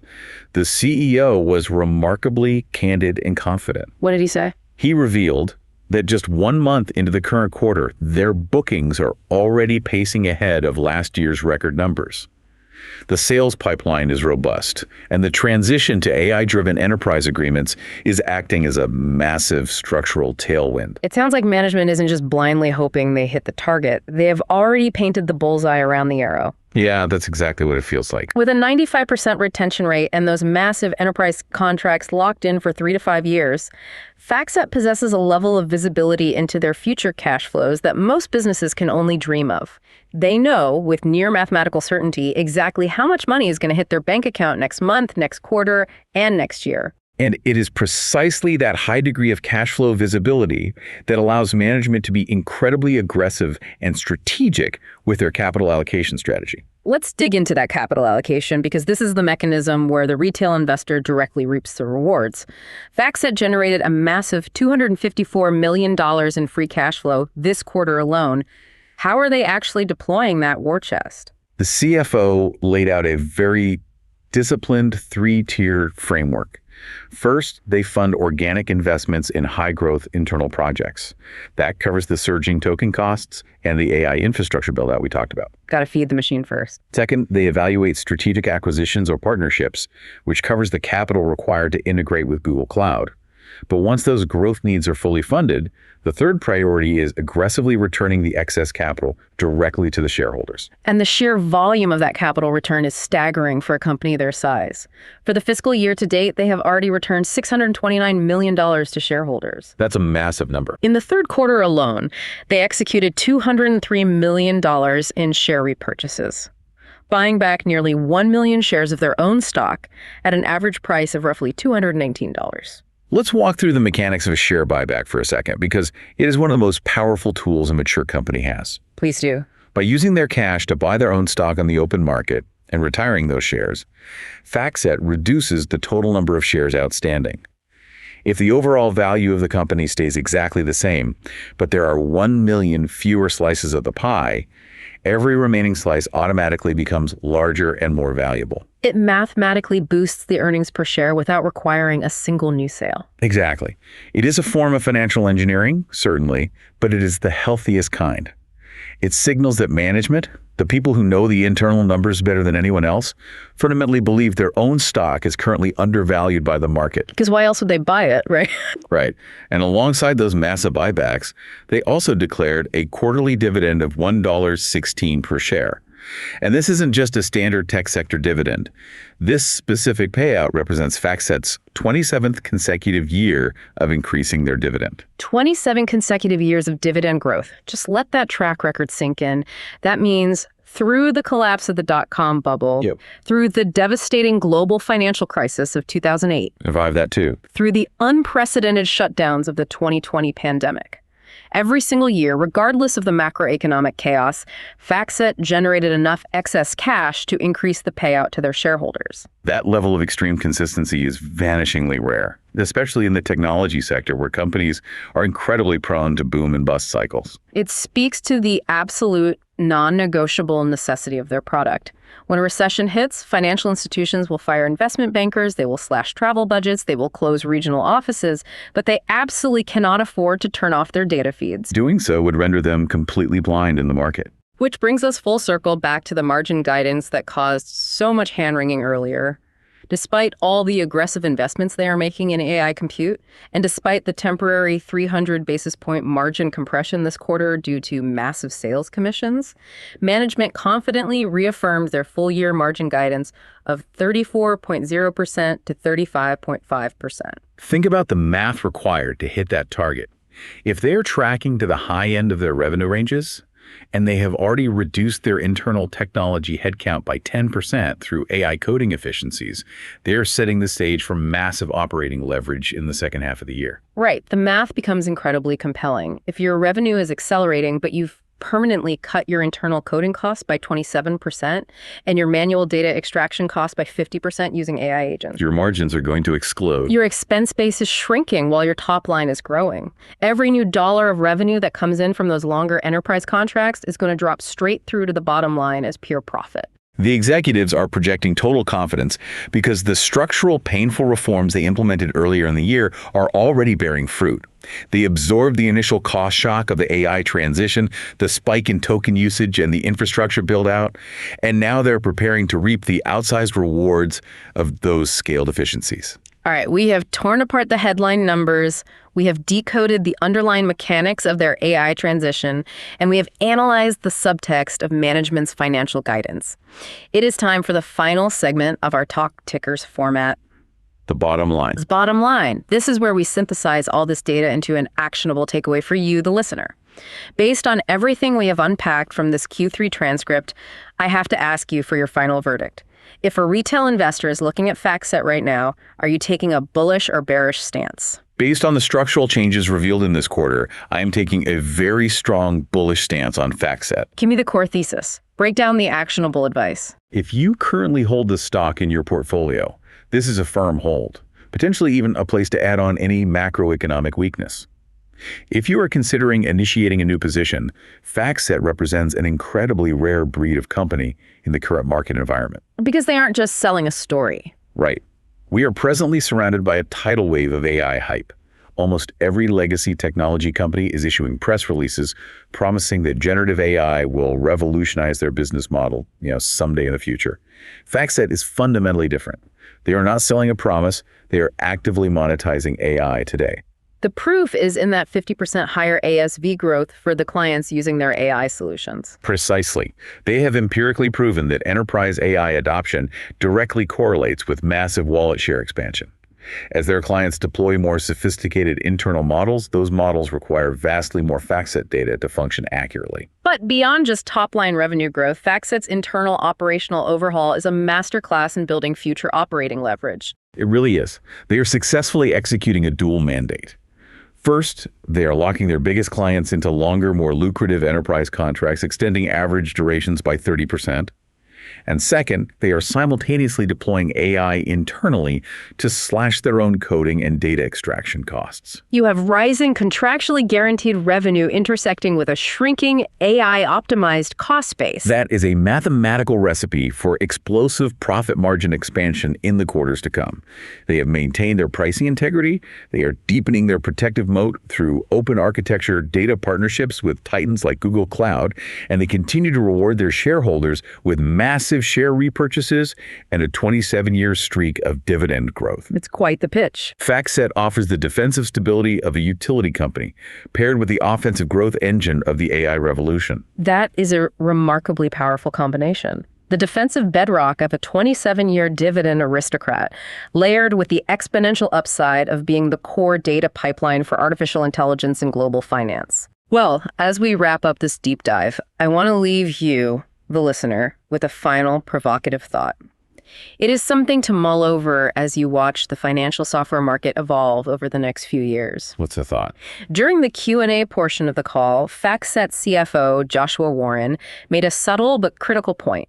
B: the CEO was remarkably candid and confident.
A: What did he say?
B: He revealed that just 1 month into the current quarter, their bookings are already pacing ahead of last year's record numbers. The sales pipeline is robust, and the transition to AI-driven enterprise agreements is acting as a massive structural tailwind.
A: It sounds like management isn't just blindly hoping they hit the target. They have already painted the bullseye around the arrow.
B: Yeah, that's exactly what it feels like.
A: With a 95% retention rate and those massive enterprise contracts locked in for 3 to 5 years, FactSet possesses a level of visibility into their future cash flows that most businesses can only dream of. They know, with near mathematical certainty, exactly how much money is going to hit their bank account next month, next quarter, and next year.
B: And it is precisely that high degree of cash flow visibility that allows management to be incredibly aggressive and strategic with their capital allocation strategy.
A: Let's dig into that capital allocation because this is the mechanism where the retail investor directly reaps the rewards. FactSet generated a massive $254 million in free cash flow this quarter alone. How are they actually deploying that war chest?
B: The CFO laid out a very disciplined 3-tier framework. First, they fund organic investments in high-growth internal projects. That covers the surging token costs and the AI infrastructure build-out we talked about.
A: Got to feed the machine first.
B: Second, they evaluate strategic acquisitions or partnerships, which covers the capital required to integrate with Google Cloud. But once those growth needs are fully funded, the third priority is aggressively returning the excess capital directly to the shareholders.
A: And the sheer volume of that capital return is staggering for a company their size. For the fiscal year to date, they have already returned $629 million to shareholders.
B: That's a massive number.
A: In the third quarter alone, they executed $203 million in share repurchases, buying back nearly 1 million shares of their own stock at an average price of roughly $219.
B: Let's walk through the mechanics of a share buyback for a second, because it is one of the most powerful tools a mature company has.
A: Please do.
B: By using their cash to buy their own stock on the open market and retiring those shares, FactSet reduces the total number of shares outstanding. If the overall value of the company stays exactly the same, but there are 1 million fewer slices of the pie, every remaining slice automatically becomes larger and more valuable.
A: It mathematically boosts the earnings per share without requiring a single new sale.
B: Exactly. It is a form of financial engineering, certainly, but it is the healthiest kind. It signals that management, the people who know the internal numbers better than anyone else, fundamentally believe their own stock is currently undervalued by the market.
A: Because why else would they buy it, right?
B: Right. And alongside those massive buybacks, they also declared a quarterly dividend of $1.16 per share. And this isn't just a standard tech sector dividend. This specific payout represents FactSet's 27th consecutive year of increasing their dividend.
A: 27 consecutive years of dividend growth. Just let that track record sink in. That means through the collapse of the dot-com bubble, through the devastating global financial crisis of 2008,
B: Survived that too.
A: through the unprecedented shutdowns of the 2020 pandemic. Every single year, regardless of the macroeconomic chaos, FactSet generated enough excess cash to increase the payout to their shareholders.
B: That level of extreme consistency is vanishingly rare, especially in the technology sector where companies are incredibly prone to boom and bust cycles.
A: It speaks to the absolute non-negotiable necessity of their product. When a recession hits, financial institutions will fire investment bankers, they will slash travel budgets, they will close regional offices, but they absolutely cannot afford to turn off their data feeds.
B: Doing so would render them completely blind in the market.
A: Which brings us full circle back to the margin guidance that caused so much hand-wringing earlier. Despite all the aggressive investments they are making in AI compute, and despite the temporary 300 basis point margin compression this quarter due to massive sales commissions, management confidently reaffirmed their full-year margin guidance of 34.0% to 35.5%.
B: Think about the math required to hit that target. If they're tracking to the high end of their revenue ranges, and they have already reduced their internal technology headcount by 10% through AI coding efficiencies, they are setting the stage for massive operating leverage in the second half of the year.
A: Right. The math becomes incredibly compelling. If your revenue is accelerating, but you've permanently cut your internal coding costs by 27% and your manual data extraction costs by 50% using AI agents,
B: Your margins are going to explode.
A: your expense base is shrinking while your top line is growing. Every new dollar of revenue that comes in from those longer enterprise contracts is going to drop straight through to the bottom line as pure profit.
B: The executives are projecting total confidence because the structural, painful reforms they implemented earlier in the year are already bearing fruit. They absorbed the initial cost shock of the AI transition, the spike in token usage, and the infrastructure build-out, and now they're preparing to reap the outsized rewards of those scaled efficiencies.
A: All right, we have torn apart the headline numbers, we have decoded the underlying mechanics of their AI transition, and we have analyzed the subtext of management's financial guidance. It is time for the final segment of our Talk Tickers format.
B: The bottom line.
A: Bottom line. This is where we synthesize all this data into an actionable takeaway for you, the listener. Based on everything we have unpacked from this Q3 transcript, I have to ask you for your final verdict. If a retail investor is looking at FactSet right now, are you taking a bullish or bearish stance?
B: Based on the structural changes revealed in this quarter, I am taking a very strong bullish stance on FactSet.
A: Give me the core thesis. Break down the actionable advice.
B: If you currently hold the stock in your portfolio, this is a firm hold, potentially even a place to add on any macroeconomic weakness. If you are considering initiating a new position, FactSet represents an incredibly rare breed of company in the current market environment.
A: Because they aren't just selling a story.
B: Right. We are presently surrounded by a tidal wave of AI hype. Almost every legacy technology company is issuing press releases promising that generative AI will revolutionize their business model, someday in the future. FactSet is fundamentally different. They are not selling a promise, they are actively monetizing AI today.
A: The proof is in that 50% higher ASV growth for the clients using their AI solutions.
B: Precisely. They have empirically proven that enterprise AI adoption directly correlates with massive wallet share expansion. As their clients deploy more sophisticated internal models, those models require vastly more FactSet data to function accurately.
A: But beyond just top-line revenue growth, FactSet's internal operational overhaul is a masterclass in building future operating leverage.
B: It really is. They are successfully executing a dual mandate. First, they are locking their biggest clients into longer, more lucrative enterprise contracts, extending average durations by 30%. And second, they are simultaneously deploying AI internally to slash their own coding and data extraction costs.
A: You have rising contractually guaranteed revenue intersecting with a shrinking AI-optimized cost base.
B: That is a mathematical recipe for explosive profit margin expansion in the quarters to come. They have maintained their pricing integrity, they are deepening their protective moat through open architecture data partnerships with titans like Google Cloud, and they continue to reward their shareholders with massive share repurchases and a 27-year streak of dividend growth.
A: It's quite the pitch.
B: FactSet offers the defensive stability of a utility company, paired with the offensive growth engine of the AI revolution.
A: That is a remarkably powerful combination. The defensive bedrock of a 27-year dividend aristocrat, layered with the exponential upside of being the core data pipeline for artificial intelligence and global finance. Well, as we wrap up this deep dive, I want to leave you, the listener, with a final provocative thought. It is something to mull over as you watch the financial software market evolve over the next few years.
B: What's the thought?
A: During the Q&A portion of the call, FactSet CFO Joshua Warren made a subtle but critical point.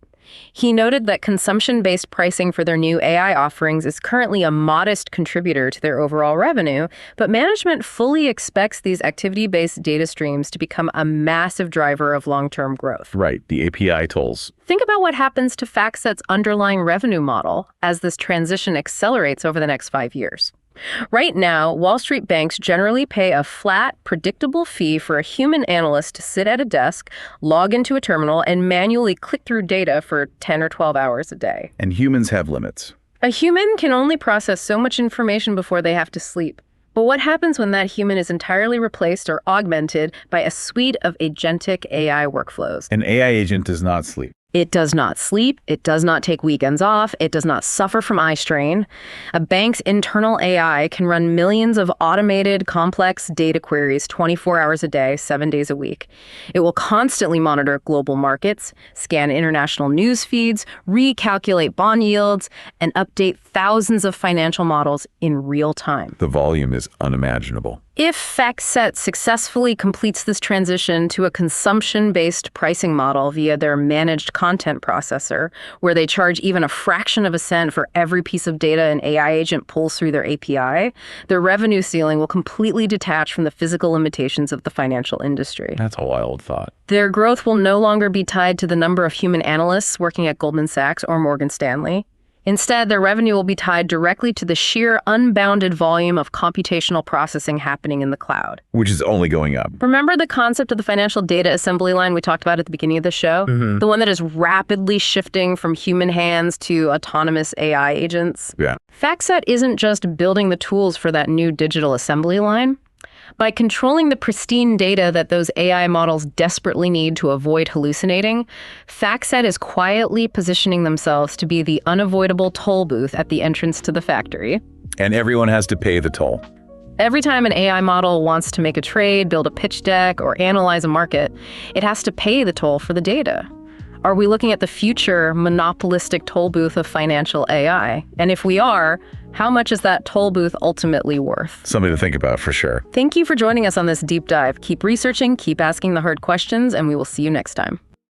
A: He noted that consumption-based pricing for their new AI offerings is currently a modest contributor to their overall revenue, but management fully expects these activity-based data streams to become a massive driver of long-term growth.
B: Right, the API tolls.
A: Think about what happens to FactSet's underlying revenue model as this transition accelerates over the next 5 years. Right now, Wall Street banks generally pay a flat, predictable fee for a human analyst to sit at a desk, log into a terminal, and manually click through data for 10 or 12 hours a day.
B: And humans have limits.
A: A human can only process so much information before they have to sleep. But what happens when that human is entirely replaced or augmented by a suite of agentic AI workflows?
B: An AI agent does not sleep.
A: It does not sleep, it does not take weekends off, it does not suffer from eye strain. A bank's internal AI can run millions of automated, complex data queries 24 hours a day, 7 days a week. It will constantly monitor global markets, scan international news feeds, recalculate bond yields, and update thousands of financial models in real time.
B: The volume is unimaginable.
A: If FactSet successfully completes this transition to a consumption-based pricing model via their managed content processor, where they charge even a fraction of a cent for every piece of data an AI agent pulls through their API, their revenue ceiling will completely detach from the physical limitations of the financial industry.
B: That's a wild thought.
A: Their growth will no longer be tied to the number of human analysts working at Goldman Sachs or Morgan Stanley. Instead, their revenue will be tied directly to the sheer unbounded volume of computational processing happening in the cloud.
B: Which is only going up.
A: Remember the concept of the financial data assembly line we talked about at the beginning of the show? The one that is rapidly shifting from human hands to autonomous AI agents?
B: Yeah.
A: FactSet isn't just building the tools for that new digital assembly line. By controlling the pristine data that those AI models desperately need to avoid hallucinating, FactSet is quietly positioning themselves to be the unavoidable toll booth at the entrance to the factory.
B: And everyone has to pay the toll.
A: Every time an AI model wants to make a trade, build a pitch deck, or analyze a market, it has to pay the toll for the data. Are we looking at the future monopolistic toll booth of financial AI? And if we are, how much is that toll booth ultimately worth?
B: Something to think about for sure.
A: Thank you for joining us on this deep dive. Keep researching, keep asking the hard questions, and we will see you next time.